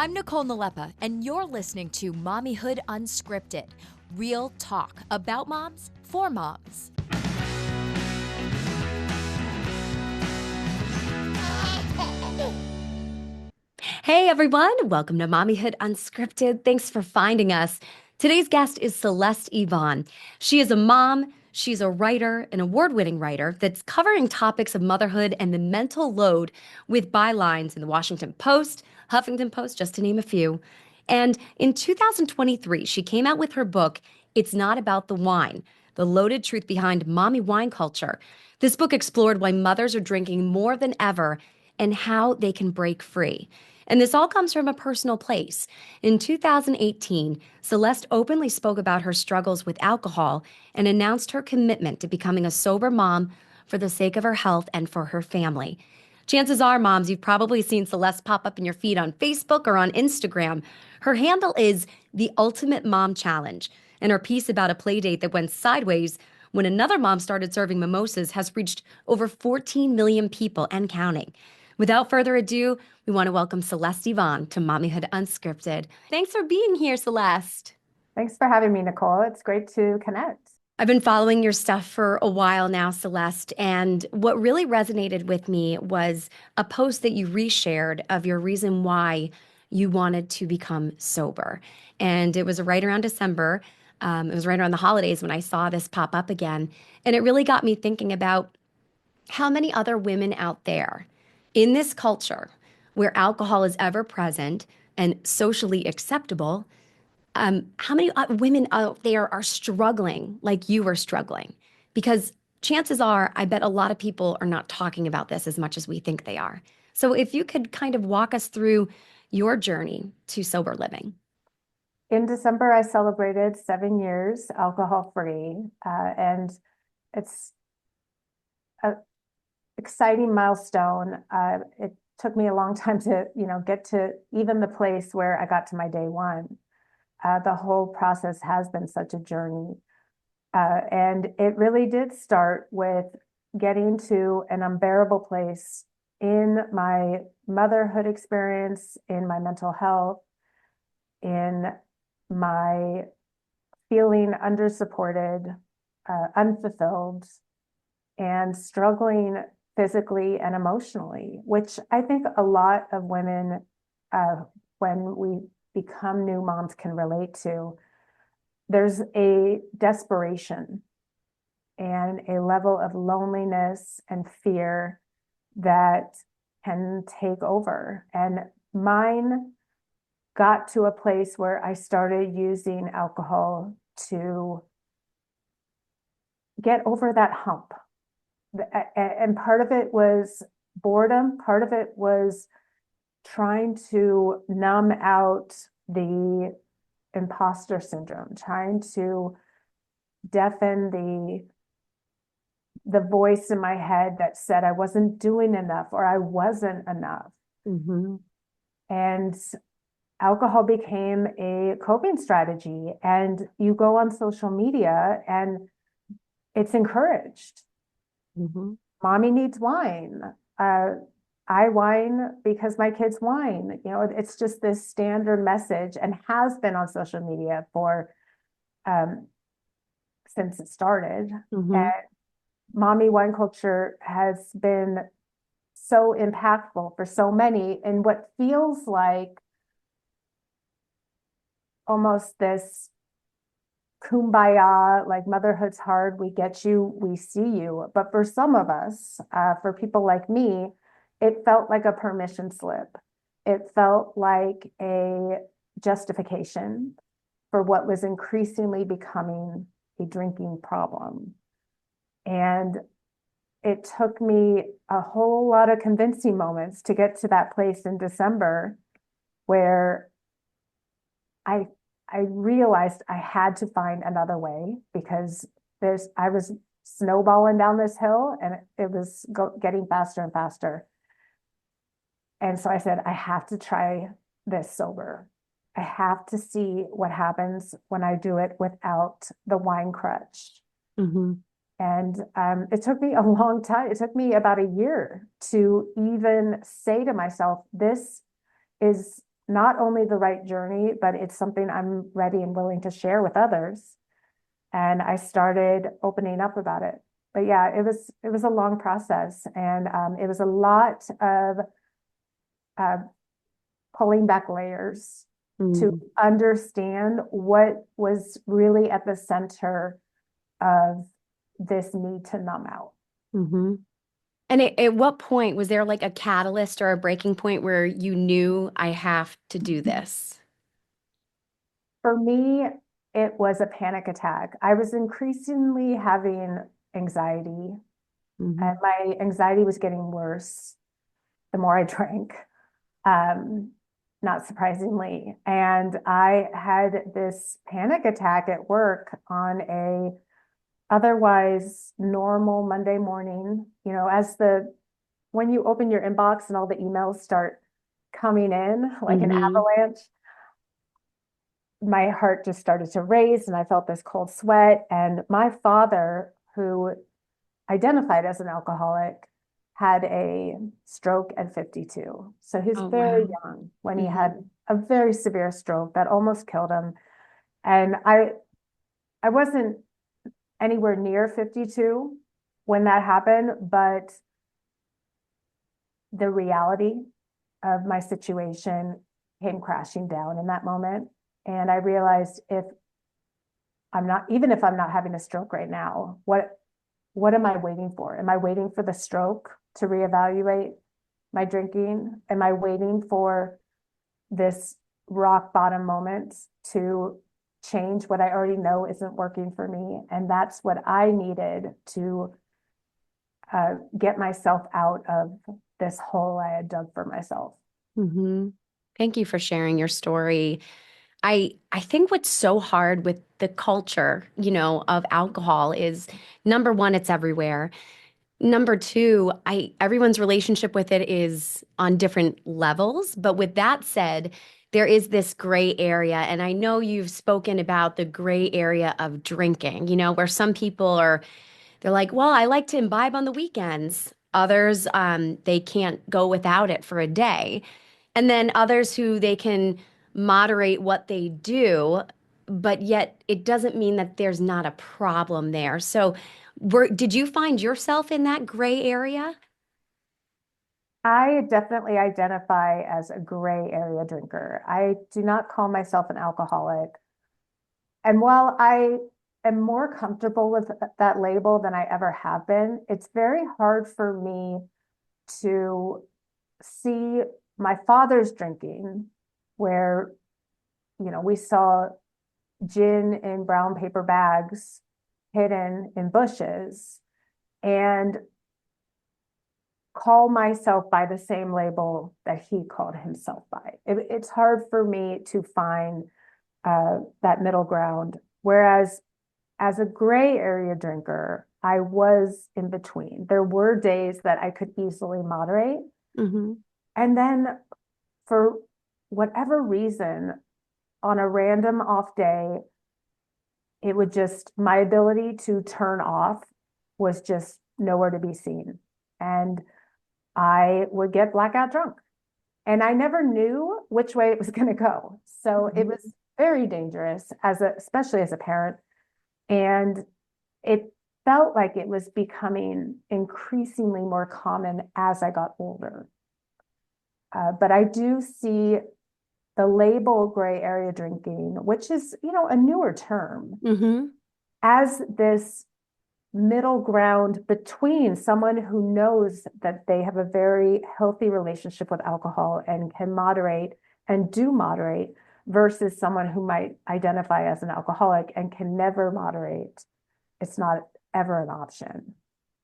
I'm Nicole Nalepa, and you're listening to Mommyhood Unscripted, real talk about moms for moms. Hey everyone, welcome to Mommyhood Unscripted. Thanks for finding us. Today's guest is Celeste Yvonne. She is a mom, she's a writer, an award-winning writer that's covering topics of motherhood and the mental load with bylines in the Washington Post, Huffington Post, just to name a few. And in 2023, she came out with her book, It's Not About the Wine, The Loaded Truth Behind Mommy Wine Culture. This book explored why mothers are drinking more than ever and how they can break free. And this all comes from a personal place. In 2018, Celeste openly spoke about her struggles with alcohol and announced her commitment to becoming a sober mom for the sake of her health and for her family. Chances are, moms, you've probably seen Celeste pop up in your feed on Facebook or on Instagram. Her handle is The Ultimate Mom Challenge, and her piece about a play date that went sideways when another mom started serving mimosas has reached over 14 million people and counting. Without further ado, we want to welcome Celeste Yvonne to Mommyhood Unscripted. Thanks for being here, Celeste. Thanks for having me, Nicole. It's great to connect. I've been following your stuff for a while now, Celeste, and what really resonated with me was a post that you reshared of your reason why you wanted to become sober. And it was right around December. It was right around the holidays when I saw this pop up again. And it really got me thinking about how many other women out there in this culture where alcohol is ever present and socially acceptable, how many women out there are struggling like you are struggling? Because chances are, I bet a lot of people are not talking about this as much as we think they are. So if you could kind of walk us through your journey to sober living. In December, I celebrated 7 years alcohol-free, and it's an exciting milestone. It took me a long time to, get to even the place where I got to my day one. The whole process has been such a journey. And it really did start with getting to an unbearable place in my motherhood experience, in my mental health, in my feeling undersupported, unfulfilled, and struggling physically and emotionally, which I think a lot of women, when we become new moms, can relate to. There's a desperation and a level of loneliness and fear that can take over. And mine got to a place where I started using alcohol to get over that hump. And part of it was boredom, part of it was trying to numb out the imposter syndrome, trying to deafen the voice in my head that said I wasn't doing enough or I wasn't enough. Mm-hmm. And alcohol became a coping strategy. And you go on social media and it's encouraged. Mm-hmm. Mommy needs wine. I whine because my kids whine. It's just this standard message and has been on social media for since it started. Mm-hmm. And mommy wine culture has been so impactful for so many in what feels like almost this kumbaya, like motherhood's hard, we get you, we see you. But for some of us, for people like me, it felt like a permission slip. It felt like a justification for what was increasingly becoming a drinking problem. And it took me a whole lot of convincing moments to get to that place in December where I realized I had to find another way, because I was snowballing down this hill and it was getting faster and faster. And so I said, I have to try this sober. I have to see what happens when I do it without the wine crutch. Mm-hmm. And it took me a long time. It took me about a year to even say to myself, this is not only the right journey, but it's something I'm ready and willing to share with others. And I started opening up about it. But yeah, it was a long process, and it was a lot of uh, pulling back layers to Mm-hmm. understand what was really at the center of this need to numb out. And at what point was there like a catalyst or a breaking point where you knew I have to do this? For me, it was a panic attack. I was increasingly having anxiety, Hmm. and my anxiety was getting worse the more I drank, um, not surprisingly. And I had this panic attack at work on a otherwise normal Monday morning, as when you open your inbox and all the emails start coming in like an Hmm. avalanche, my heart just started to race and I felt this cold sweat. And my father, who identified as an alcoholic, had a stroke at 52. So he's Oh, very wow. young when he Hmm. had a very severe stroke that almost killed him. And I wasn't anywhere near 52 when that happened, but the reality of my situation came crashing down in that moment. And I realized even if I'm not having a stroke right now, what am I waiting for? Am I waiting for the stroke to reevaluate my drinking? Am I waiting for this rock bottom moment to change what I already know isn't working for me? And that's what I needed to get myself out of this hole I had dug for myself. Hmm. Thank you for sharing your story. I think what's so hard with the culture, of alcohol is number one, it's everywhere. Number two, I everyone's relationship with it is on different levels. But with that said, there is this gray area. And I know you've spoken about the gray area of drinking, where some people they're like, well, I like to imbibe on the weekends. Others, they can't go without it for a day. And then others who they can moderate what they do, but yet it doesn't mean that there's not a problem there. So, did you find yourself in that gray area? I definitely identify as a gray area drinker. I do not call myself an alcoholic. And while I am more comfortable with that label than I ever have been, it's very hard for me to see my father's drinking, where, we saw gin in brown paper bags hidden in bushes, and call myself by the same label that he called himself by. It's hard for me to find that middle ground. Whereas as a gray area drinker, I was in between. There were days that I could easily moderate. Hmm. And then for whatever reason, on a random off day, it would just, my ability to turn off was just nowhere to be seen. And I would get blackout drunk. And I never knew which way it was going to go. So it was very dangerous especially as a parent. And it felt like it was becoming increasingly more common as I got older. But I do see the label gray area drinking, which is, a newer term, Hmm. as this middle ground between someone who knows that they have a very healthy relationship with alcohol and can moderate and do moderate versus someone who might identify as an alcoholic and can never moderate. It's not ever an option.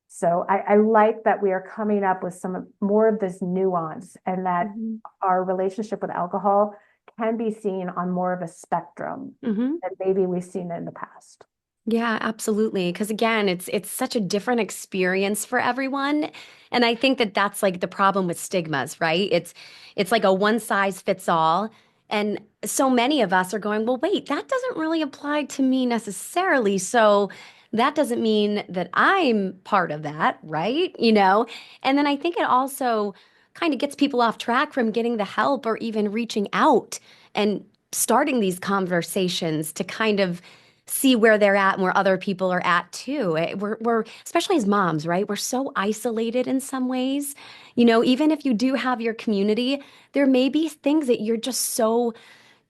So I like that we are coming up with some more of this nuance, and that Hmm. our relationship with alcohol can be seen on more of a spectrum Hmm. than maybe we've seen in the past. Yeah, absolutely. Because again, it's such a different experience for everyone, and I think that that's like the problem with stigmas, right? It's like a one size fits all, and so many of us are going, well, wait, that doesn't really apply to me necessarily. So that doesn't mean that I'm part of that, right? And then I think it also kind of gets people off track from getting the help or even reaching out and starting these conversations to kind of see where they're at and where other people are at too. We're especially as moms, right? We're so isolated in some ways. You know, even if you do have your community, there may be things that you're just so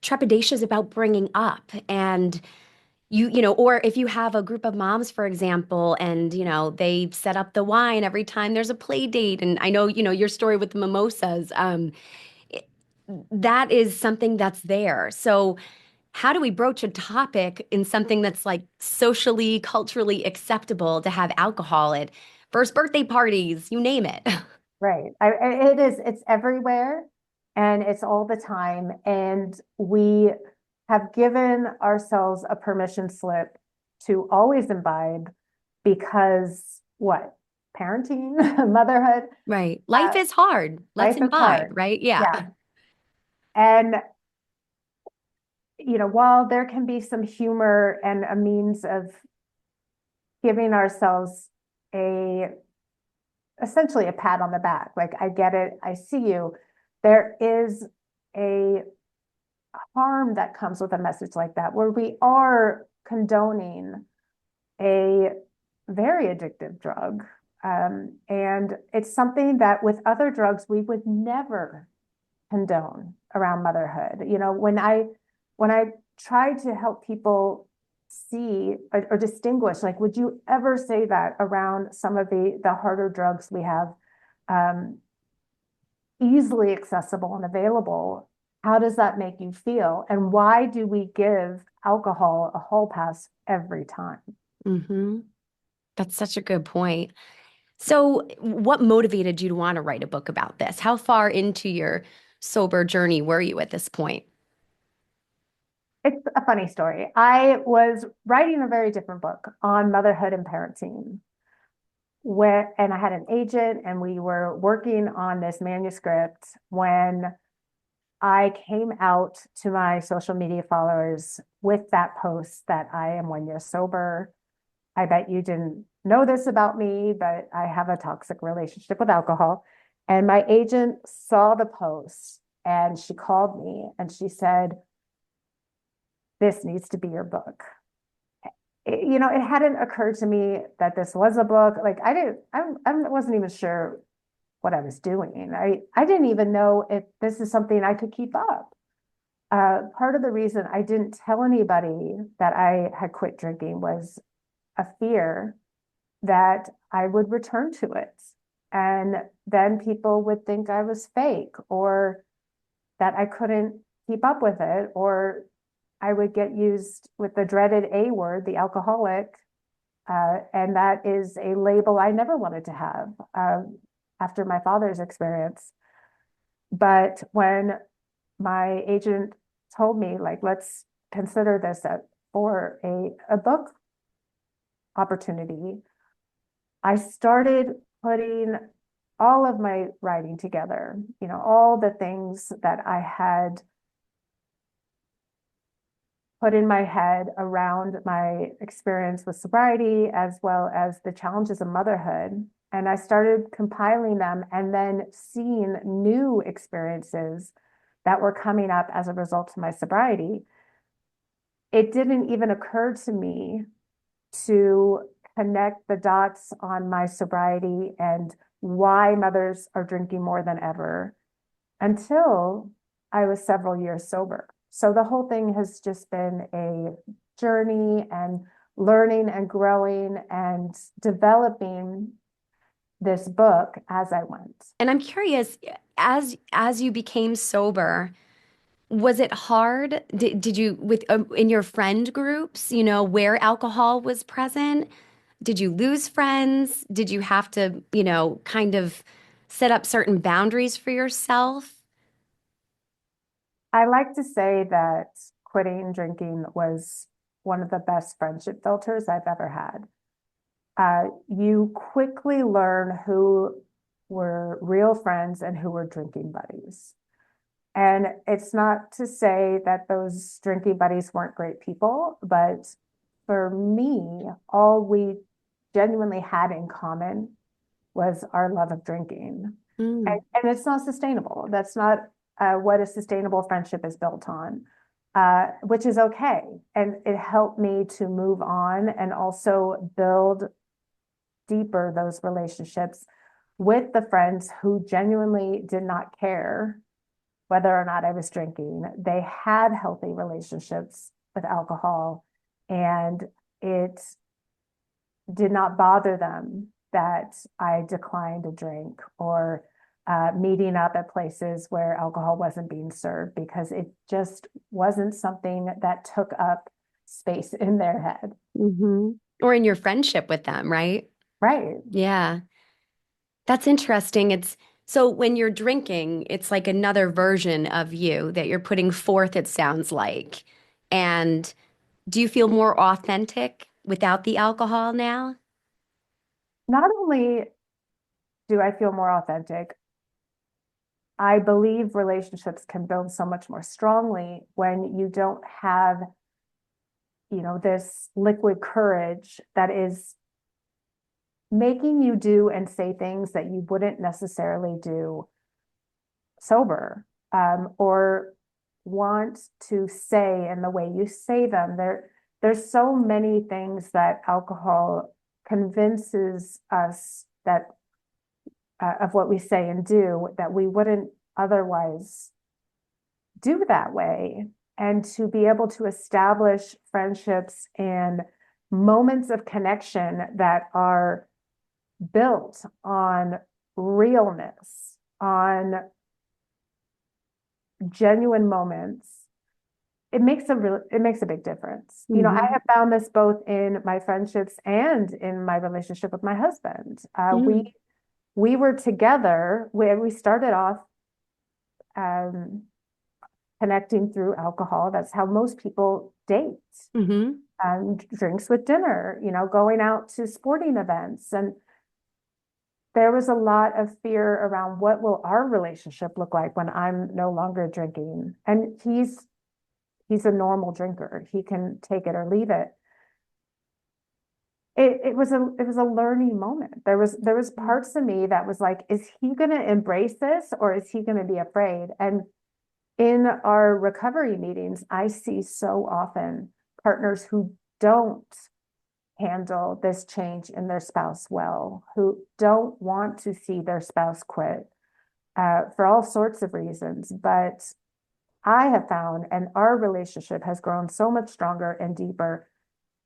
trepidatious about bringing up. And you know, or if you have a group of moms, for example, and, you know, they set up the wine every time there's a play date. And I know, you know, your story with the mimosas, it- that is something that's there. So, how do we broach a topic in something that's like socially, culturally acceptable to have alcohol at first birthday parties, you name it? Right. It is, it's everywhere and it's all the time. And we have given ourselves a permission slip to always imbibe because what? Parenting, motherhood, Right. Life uh, is hard. Let's life is imbibe, hard. right? Yeah. Yeah. And, while there can be some humor and a means of giving ourselves a essentially a pat on the back. Like, I get it. I see you. There is a harm that comes with a message like that, where we are condoning a very addictive drug. And it's something that with other drugs, we would never condone around motherhood. When I try to help people see or distinguish, like, would you ever say that around some of the harder drugs we have um, easily accessible and available? How does that make you feel? And why do we give alcohol a hall pass every time? Hmm. That's such a good point. So, what motivated you to want to write a book about this? How far into your sober journey were you at this point? It's a funny story. I was writing a very different book on motherhood and parenting, and I had an agent and we were working on this manuscript when I came out to my social media followers with that post that I am 1 year sober. I bet you didn't know this about me, but I have a toxic relationship with alcohol. And my agent saw the post and she called me and she said, this needs to be your book. It hadn't occurred to me that this was a book. Like, I wasn't even sure what I was doing. I didn't even know if this is something I could keep up. Part of the reason I didn't tell anybody that I had quit drinking was a fear that I would return to it. And then people would think I was fake or that I couldn't keep up with it, or I would get used with the dreaded A word, the alcoholic. And that is a label I never wanted to have after my father's experience. But when my agent told me, like, let's consider this for a book opportunity, I started putting all of my writing together, all the things that I had put in my head around my experience with sobriety, as well as the challenges of motherhood. And I started compiling them and then seeing new experiences that were coming up as a result of my sobriety. It didn't even occur to me to connect the dots on my sobriety and why mothers are drinking more than ever until I was several years sober. So the whole thing has just been a journey and learning and growing and developing this book as I went. And I'm curious, as you became sober, was it hard? Did you with in your friend groups, you know, where alcohol was present? Did you lose friends? Did you have to, you know, kind of set up certain boundaries for yourself? I like to say that quitting drinking was one of the best friendship filters I've ever had. You quickly learn who were real friends and who were drinking buddies. And it's not to say that those drinking buddies weren't great people, but for me, all we genuinely had in common was our love of drinking. Mm. And it's not sustainable. That's not what a sustainable friendship is built on, which is okay. And it helped me to move on and also build deeper those relationships with the friends who genuinely did not care whether or not I was drinking. They had healthy relationships with alcohol, and it did not bother them that I declined a drink or meeting up at places where alcohol wasn't being served, because it just wasn't something that took up space in their head. Hmm. Or in your friendship with them, right? Right. Yeah. That's interesting. It's so when you're drinking, it's like another version of you that you're putting forth, it sounds like. And do you feel more authentic without the alcohol now? Not only do I feel more authentic, I believe relationships can build so much more strongly when you don't have, this liquid courage that is making you do and say things that you wouldn't necessarily do sober, or want to say in the way you say them. There's so many things that alcohol convinces us that of what we say and do that we wouldn't otherwise do that way. And to be able to establish friendships and moments of connection that are built on realness, on genuine moments, it makes a big difference. I Hmm. have found this both in my friendships and in my relationship with my husband. Mm. We were together. We started off um, connecting through alcohol. That's how most people date. Hmm. Drinks with dinner, going out to sporting events. And there was a lot of fear around what will our relationship look like when I'm no longer drinking. And he's a normal drinker. He can take it or leave it. It was a learning moment. There was parts of me that was like, is he going to embrace this or is he going to be afraid? And in our recovery meetings, I see so often partners who don't handle this change in their spouse well, who don't want to see their spouse quit for all sorts of reasons. But I have found, and our relationship has grown so much stronger and deeper,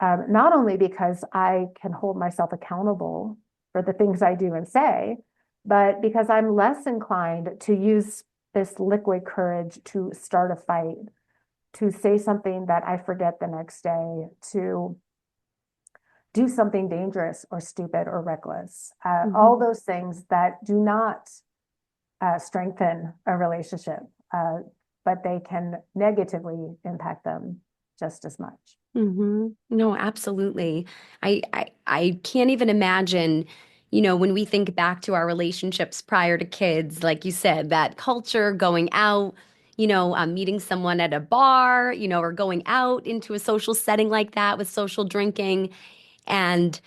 not only because I can hold myself accountable for the things I do and say, but because I'm less inclined to use this liquid courage to start a fight, to say something that I forget the next day, to do something dangerous or stupid or reckless. All Hmm. those things that do not strengthen a relationship, but they can negatively impact them just as much. Hmm. No, absolutely. I can't even imagine, when we think back to our relationships prior to kids, like you said, that culture going out, meeting someone at a bar, or going out into a social setting like that with social drinking. And,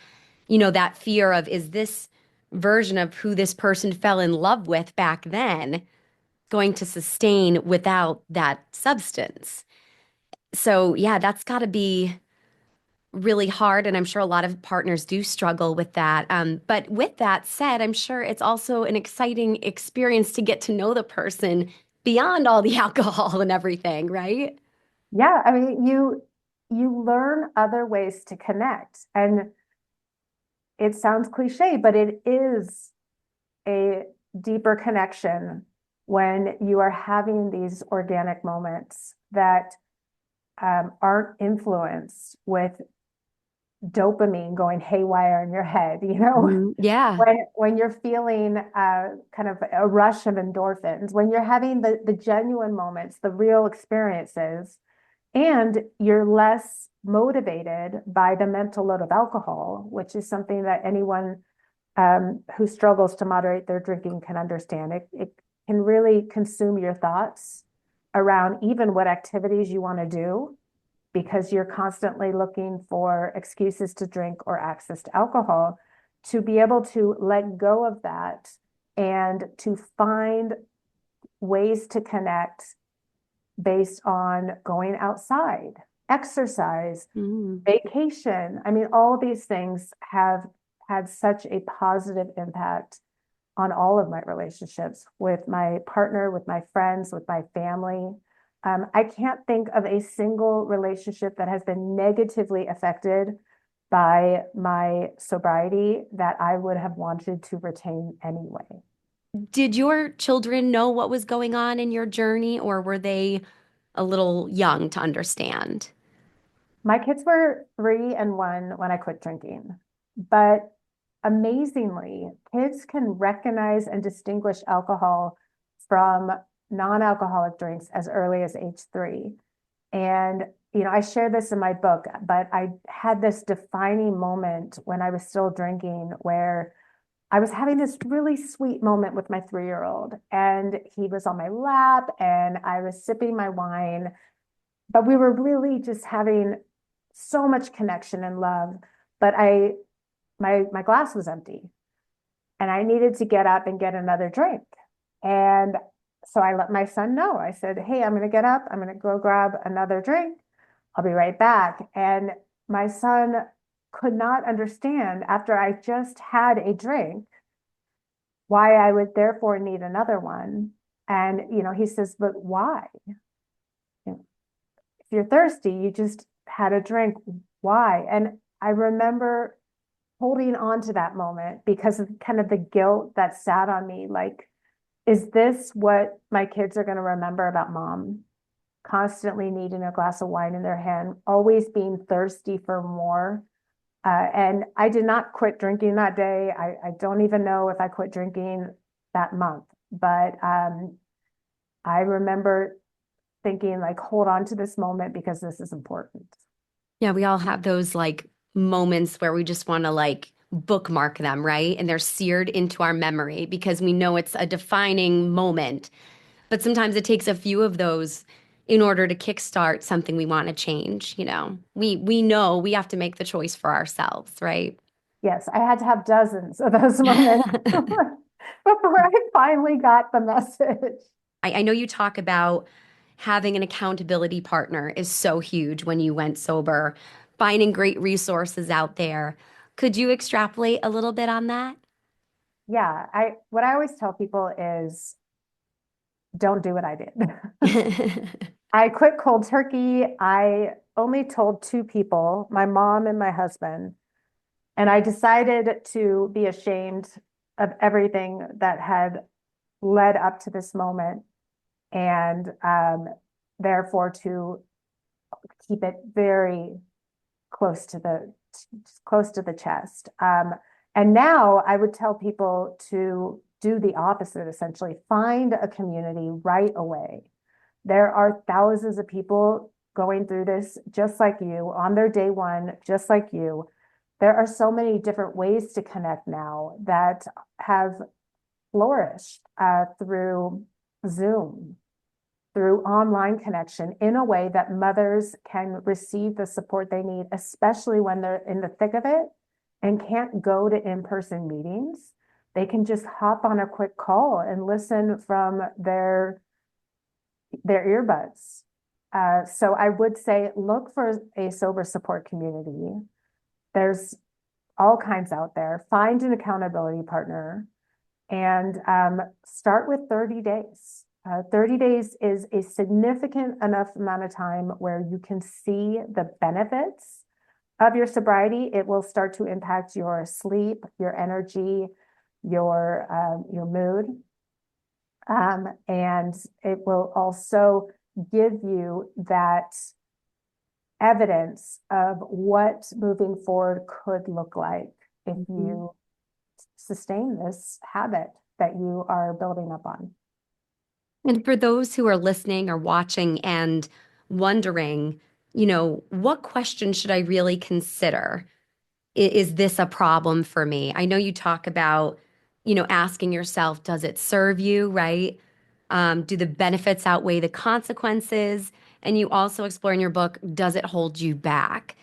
that fear of, is this version of who this person fell in love with back then going to sustain without that substance? So, yeah, that's got to be really hard. And I'm sure a lot of partners do struggle with that. But with that said, I'm sure it's also an exciting experience to get to know the person beyond all the alcohol and everything, right? Yeah, I mean, you learn other ways to connect. And it sounds cliche, but it is a deeper connection when you are having these organic moments that aren't influenced with dopamine going haywire in your head, Mhm. Yeah. when you're feeling kind of a rush of endorphins, when you're having the genuine moments, the real experiences, and you're less motivated by the mental load of alcohol, which is something that anyone who struggles to moderate their drinking can understand. It can really consume your thoughts around even what activities you want to do, because you're constantly looking for excuses to drink or access to alcohol. To be able to let go of that and to find ways to connect based on going outside, exercise, Mm. vacation. I mean, all these things have had such a positive impact on all of my relationships with my partner, with my friends, with my family. I can't think of a single relationship that has been negatively affected by my sobriety that I would have wanted to retain anyway. Did your children know what was going on in your journey, or were they a little young to understand? My kids were 3 and 1 when I quit drinking, but amazingly, kids can recognize and distinguish alcohol from non-alcoholic drinks as early as age 3. And, I share this in my book, but I had this defining moment when I was still drinking where I was having this really sweet moment with my 3-year-old, and he was on my lap and I was sipping my wine, but we were really just having so much connection and love. But my glass was empty and I needed to get up and get another drink. And so I let my son know. I said, "Hey, I'm going to get up. I'm going to go grab another drink. I'll be right back." And my son could not understand after I just had a drink why I would therefore need another one. And, he says, "But why? If you're thirsty, you just had a drink. Why?" And I remember holding on to that moment because of kind of the guilt that sat on me. Like, is this what my kids are going to remember about mom? Constantly needing a glass of wine in their hand, always being thirsty for more. And I did not quit drinking that day. I don't even know if I quit drinking that month, but I remember thinking, like, hold on to this moment because this is important. Yeah, we all have those like moments where we just want to like bookmark them, right? And they're seared into our memory because we know it's a defining moment. But sometimes it takes a few of those in order to kickstart something we want to change, you know. We know we have to make the choice for ourselves, right? Yes, I had to have dozens of those moments before I finally got the message. I know you talk about having an accountability partner is so huge when you went sober, finding great resources out there. Could you extrapolate a little bit on that? Yeah, I what I always tell people is don't do what I did. I quit cold turkey. I only told 2 people, my mom and my husband, and I decided to be ashamed of everything that had led up to this moment and therefore to keep it very close to the chest. And now I would tell people to do the opposite, essentially find a community right away. There are thousands of people going through this just like you on their day one, just like you. There are so many different ways to connect now that have flourished through Zoom, through online connection in a way that mothers can receive the support they need, especially when they're in the thick of it and can't go to in-person meetings. They can just hop on a quick call and listen from their earbuds. So I would say look for a sober support community. There's all kinds out there. Find an accountability partner and start with 30 days. 30 days is a significant enough amount of time where you can see the benefits of your sobriety. It will start to impact your sleep, your energy, your mood. And it will also give you that evidence of what moving forward could look like if Mhm. you sustain this habit that you are building up on. And for those who are listening or watching and wondering, what question should I really consider? Is this a problem for me? I know you talk about, asking yourself, does it serve you, right? Do the benefits outweigh the consequences? And you also explore in your book, does it hold you back?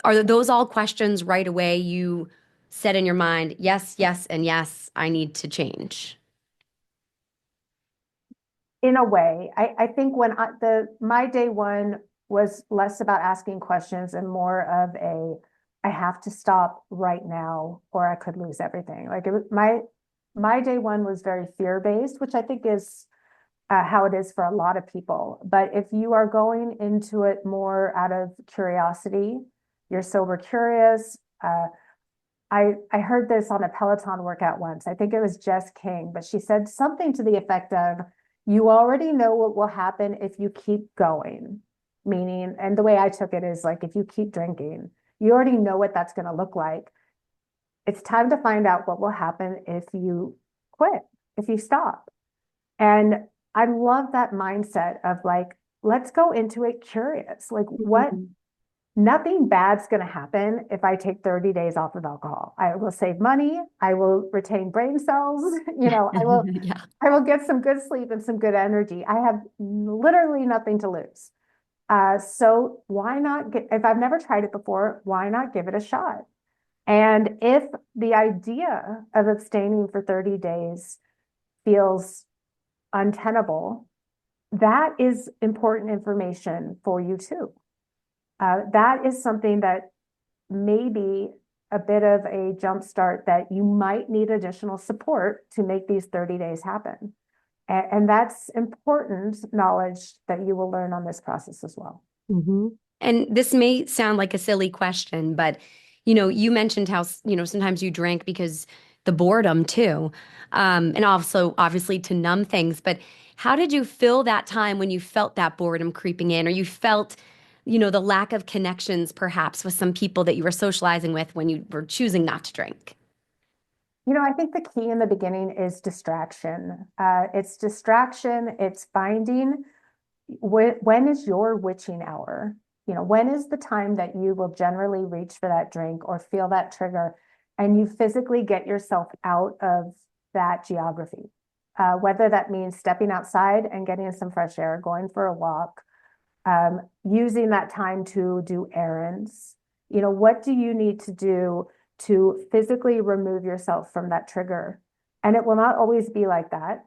Are those all questions right away you said in your mind, yes, yes, and yes, I need to change? In a way, I think when my day one was less about asking questions and more of I have to stop right now or I could lose everything. Like my day one was very fear-based, which I think is how it is for a lot of people. But if you are going into it more out of curiosity, you're sober curious. I heard this on a Peloton workout once. I think it was Jess King, but she said something to the effect of, you already know what will happen if you keep going. Meaning, and the way I took it is like, if you keep drinking, you already know what that's going to look like. It's time to find out what will happen if you quit, if you stop. And I love that mindset of like, let's go into it curious. Like, what nothing bad's going to happen if I take 30 days off of alcohol. I will save money. I will retain brain cells. Yeah. I will get some good sleep and some good energy. I have literally nothing to lose. So why not if I've never tried it before, why not give it a shot? And if the idea of abstaining for 30 days feels untenable, that is important information for you too. That is something that may be a bit of a jump start that you might need additional support to make these 30 days happen. And that's important knowledge that you will learn on this process as well. Mm-hmm. And this may sound like a silly question, but you mentioned how, sometimes you drank because the boredom too. And also obviously to numb things. But how did you fill that time when you felt that boredom creeping in, or you felt, the lack of connections perhaps with some people that you were socializing with when you were choosing not to drink? I think the key in the beginning is distraction. It's distraction, it's finding when is your witching hour? When is the time that you will generally reach for that drink or feel that trigger and you physically get yourself out of that geography? Whether that means stepping outside and getting some fresh air, going for a walk, using that time to do errands. What do you need to do to physically remove yourself from that trigger? And it will not always be like that.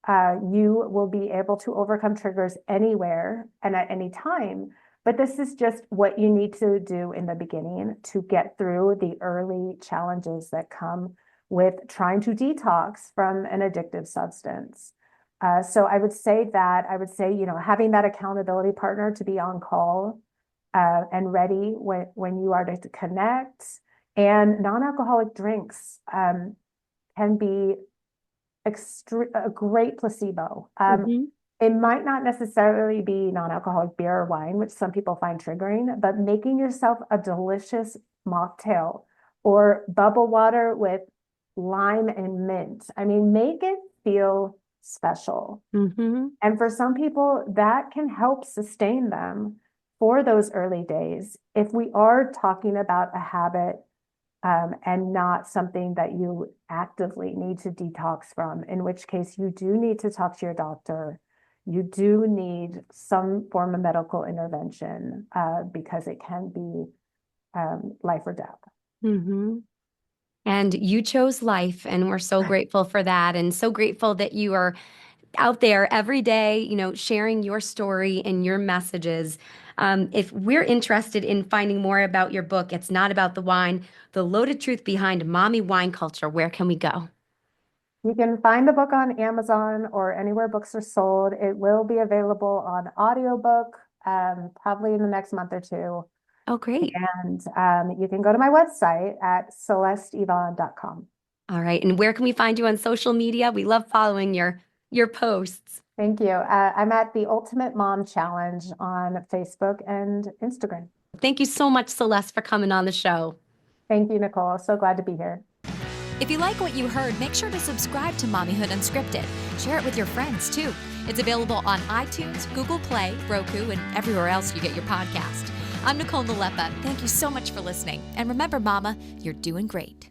You will be able to overcome triggers anywhere and at any time. But this is just what you need to do in the beginning to get through the early challenges that come with trying to detox from an addictive substance. So I would say, having that accountability partner to be on call and ready when you are to connect. And non-alcoholic drinks can be a great placebo. It might not necessarily be non-alcoholic beer or wine, which some people find triggering, but making yourself a delicious mocktail or bubble water with lime and mint. I mean, make it feel special. And for some people, that can help sustain them for those early days. If we are talking about a habit and not something that you actively need to detox from, in which case you do need to talk to your doctor. You do need some form of medical intervention because it can be life or death. And you chose life, and we're so grateful for that, and so grateful that you are out there every day, sharing your story and your messages. If we're interested in finding more about your book, It's Not About the Wine, The Loaded Truth Behind Mommy Wine Culture, where can we go? You can find the book on Amazon or anywhere books are sold. It will be available on audiobook probably in the next month or two. Oh, great. And you can go to my website at celesteyvonne.com. All right. And where can we find you on social media? We love following your posts. Thank you. I'm at the Ultimate Mom Challenge on Facebook and Instagram. Thank you so much, Celeste, for coming on the show. Thank you, Nicole. So glad to be here. If you like what you heard, make sure to subscribe to Mommyhood Unscripted. Share it with your friends, too. It's available on iTunes, Google Play, Roku, and everywhere else you get your podcast. I'm Nicole Nalepa. Thank you so much for listening. And remember, Mama, you're doing great.